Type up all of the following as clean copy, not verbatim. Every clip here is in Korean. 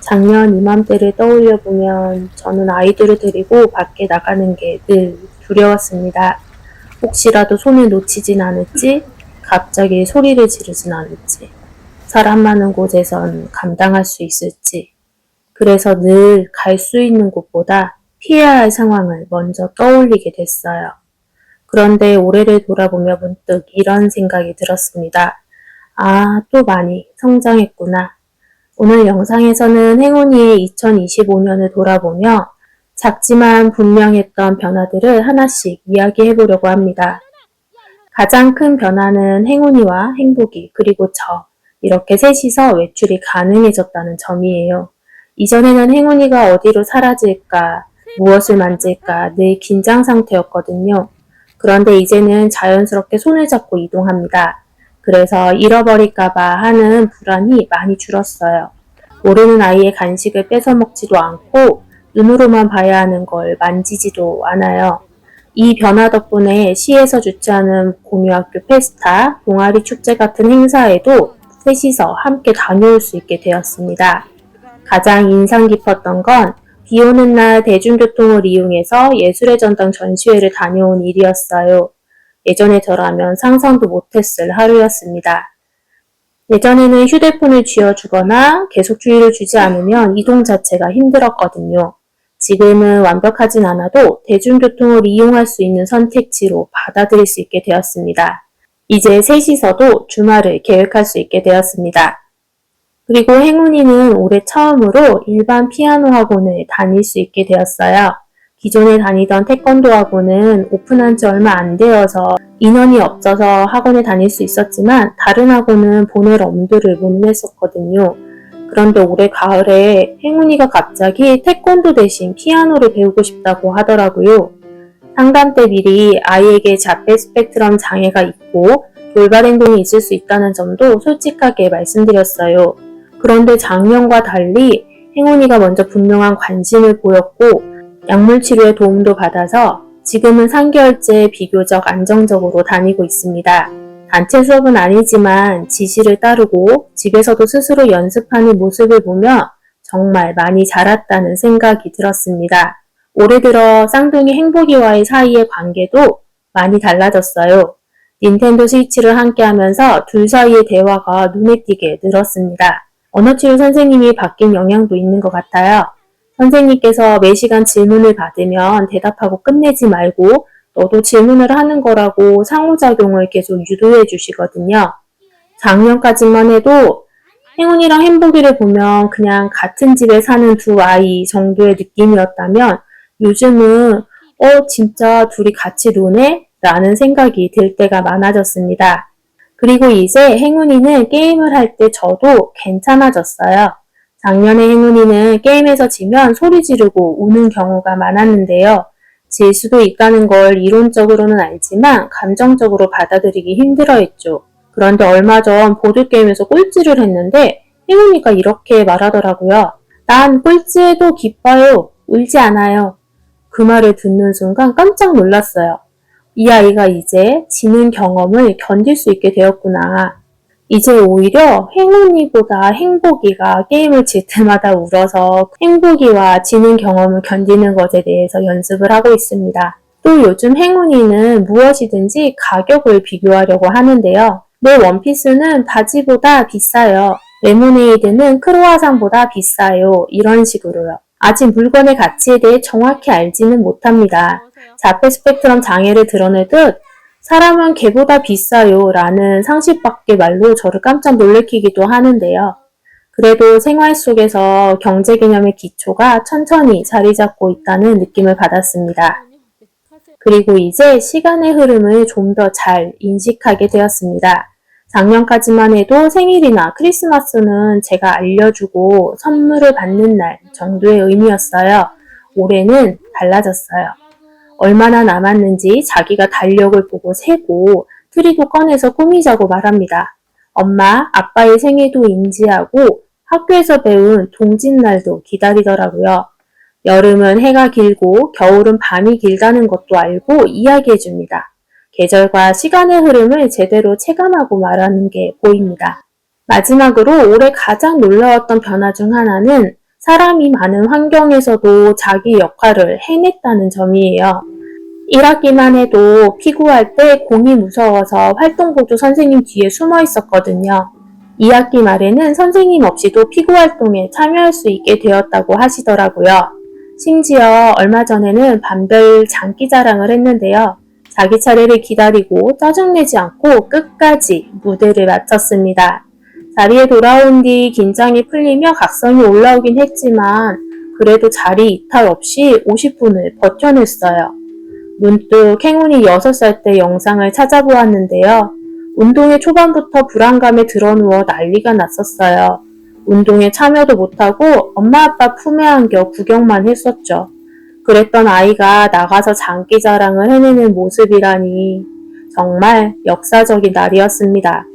작년 이맘때를 떠올려 보면 저는 아이들을 데리고 밖에 나가는 게 늘 두려웠습니다. 혹시라도 손을 놓치진 않을지, 갑자기 소리를 지르진 않을지, 사람 많은 곳에선 감당할 수 있을지, 그래서 늘 갈 수 있는 곳보다 피해야 할 상황을 먼저 떠올리게 됐어요. 그런데 올해를 돌아보며 문득 이런 생각이 들었습니다. 아, 또 많이 성장했구나. 오늘 영상에서는 행운이의 2025년을 돌아보며 작지만 분명했던 변화들을 하나씩 이야기해 보려고 합니다. 가장 큰 변화는 행운이와 행복이 그리고 저 이렇게 셋이서 외출이 가능해졌다는 점이에요. 이전에는 행운이가 어디로 사라질까, 무엇을 만질까 늘 긴장 상태였거든요. 그런데 이제는 자연스럽게 손을 잡고 이동합니다. 그래서 잃어버릴까봐 하는 불안이 많이 줄었어요. 모르는 아이의 간식을 뺏어 먹지도 않고 눈으로만 봐야 하는 걸 만지지도 않아요. 이 변화 덕분에 시에서 주최하는 공유학교 페스타, 동아리 축제 같은 행사에도 셋이서 함께 다녀올 수 있게 되었습니다. 가장 인상 깊었던 건 비 오는 날 대중교통을 이용해서 예술의 전당 전시회를 다녀온 일이었어요. 예전에 저라면 상상도 못했을 하루였습니다. 예전에는 휴대폰을 쥐어주거나 계속 주의를 주지 않으면 이동 자체가 힘들었거든요. 지금은 완벽하진 않아도 대중교통을 이용할 수 있는 선택지로 받아들일 수 있게 되었습니다. 이제 셋이서도 주말을 계획할 수 있게 되었습니다. 그리고 행운이는 올해 처음으로 일반 피아노 학원을 다닐 수 있게 되었어요. 기존에 다니던 태권도 학원은 오픈한 지 얼마 안 되어서 인원이 없어서 학원에 다닐 수 있었지만 다른 학원은 보낼 엄두를 못 냈었거든요. 그런데 올해 가을에 행운이가 갑자기 태권도 대신 피아노를 배우고 싶다고 하더라고요. 상담 때 미리 아이에게 자폐 스펙트럼 장애가 있고 돌발 행동이 있을 수 있다는 점도 솔직하게 말씀드렸어요. 그런데 작년과 달리 행운이가 먼저 분명한 관심을 보였고 약물 치료에 도움도 받아서 지금은 3개월째 비교적 안정적으로 다니고 있습니다. 단체 수업은 아니지만 지시를 따르고 집에서도 스스로 연습하는 모습을 보며 정말 많이 자랐다는 생각이 들었습니다. 올해 들어 쌍둥이 행복이와의 사이의 관계도 많이 달라졌어요. 닌텐도 스위치를 함께 하면서 둘 사이의 대화가 눈에 띄게 늘었습니다. 언어치료 선생님이 바뀐 영향도 있는 것 같아요. 선생님께서 매시간 질문을 받으면 대답하고 끝내지 말고 너도 질문을 하는 거라고 상호작용을 계속 유도해 주시거든요. 작년까지만 해도 행운이랑 행복이를 보면 그냥 같은 집에 사는 두 아이 정도의 느낌이었다면 요즘은 진짜 둘이 같이 노네? 라는 생각이 들 때가 많아졌습니다. 그리고 이제 행운이는 게임을 할 때 저도 괜찮아졌어요. 작년에 행운이는 게임에서 지면 소리 지르고 우는 경우가 많았는데요. 질 수도 있다는 걸 이론적으로는 알지만 감정적으로 받아들이기 힘들어했죠. 그런데 얼마 전 보드게임에서 꼴찌를 했는데 행운이가 이렇게 말하더라고요. 난 꼴찌해도 기뻐요. 울지 않아요. 그 말을 듣는 순간 깜짝 놀랐어요. 이 아이가 이제 지는 경험을 견딜 수 있게 되었구나. 이제 오히려 행운이보다 행복이가 게임을 질 때마다 울어서 행복이와 지는 경험을 견디는 것에 대해서 연습을 하고 있습니다. 또 요즘 행운이는 무엇이든지 가격을 비교하려고 하는데요. 내 원피스는 바지보다 비싸요. 레모네이드는 크로아상보다 비싸요. 이런 식으로요. 아직 물건의 가치에 대해 정확히 알지는 못합니다. 자폐 스펙트럼 장애를 드러내듯 사람은 개보다 비싸요 라는 상식 밖의 말로 저를 깜짝 놀래키기도 하는데요. 그래도 생활 속에서 경제 개념의 기초가 천천히 자리 잡고 있다는 느낌을 받았습니다. 그리고 이제 시간의 흐름을 좀 더 잘 인식하게 되었습니다. 작년까지만 해도 생일이나 크리스마스는 제가 알려주고 선물을 받는 날 정도의 의미였어요. 올해는 달라졌어요. 얼마나 남았는지 자기가 달력을 보고 세고 트리도 꺼내서 꾸미자고 말합니다. 엄마, 아빠의 생일도 인지하고 학교에서 배운 동짓날도 기다리더라고요. 여름은 해가 길고 겨울은 밤이 길다는 것도 알고 이야기해줍니다. 계절과 시간의 흐름을 제대로 체감하고 말하는 게 보입니다. 마지막으로 올해 가장 놀라웠던 변화 중 하나는 사람이 많은 환경에서도 자기 역할을 해냈다는 점이에요. 1학기만 해도 피구할 때 공이 무서워서 활동보조 선생님 뒤에 숨어 있었거든요. 2학기 말에는 선생님 없이도 피구 활동에 참여할 수 있게 되었다고 하시더라고요. 심지어 얼마 전에는 반별 장기자랑을 했는데요. 자기 차례를 기다리고 짜증내지 않고 끝까지 무대를 마쳤습니다. 자리에 돌아온 뒤 긴장이 풀리며 각성이 올라오긴 했지만 그래도 자리 이탈 없이 50분을 버텨냈어요. 문득 행운이 6살 때 영상을 찾아보았는데요. 운동의 초반부터 불안감에 드러누워 난리가 났었어요. 운동에 참여도 못하고 엄마 아빠 품에 안겨 구경만 했었죠. 그랬던 아이가 나가서 장기자랑을 해내는 모습이라니 정말 역사적인 날이었습니다.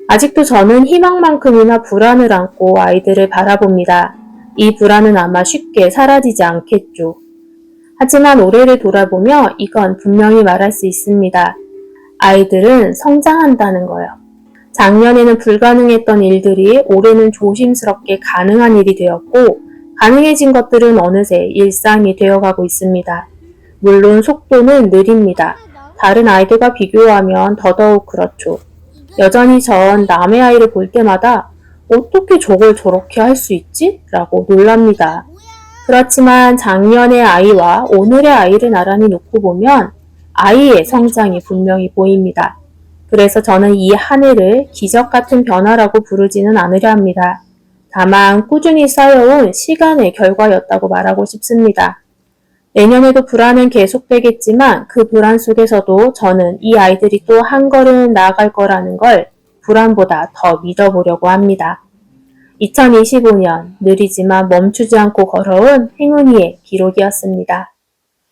아직도 저는 희망만큼이나 불안을 안고 아이들을 바라봅니다. 이 불안은 아마 쉽게 사라지지 않겠죠. 하지만 올해를 돌아보며 이건 분명히 말할 수 있습니다. 아이들은 성장한다는 거요. 작년에는 불가능했던 일들이 올해는 조심스럽게 가능한 일이 되었고 가능해진 것들은 어느새 일상이 되어가고 있습니다. 물론 속도는 느립니다. 다른 아이들과 비교하면 더더욱 그렇죠. 여전히 전 남의 아이를 볼 때마다 어떻게 저걸 저렇게 할 수 있지? 라고 놀랍니다. 그렇지만 작년의 아이와 오늘의 아이를 나란히 놓고 보면 아이의 성장이 분명히 보입니다. 그래서 저는 이 한 해를 기적 같은 변화라고 부르지는 않으려 합니다. 다만 꾸준히 쌓여온 시간의 결과였다고 말하고 싶습니다. 내년에도 불안은 계속되겠지만 그 불안 속에서도 저는 이 아이들이 또 한 걸음 나아갈 거라는 걸 불안보다 더 믿어보려고 합니다. 2025년 느리지만 멈추지 않고 걸어온 행운이의 기록이었습니다.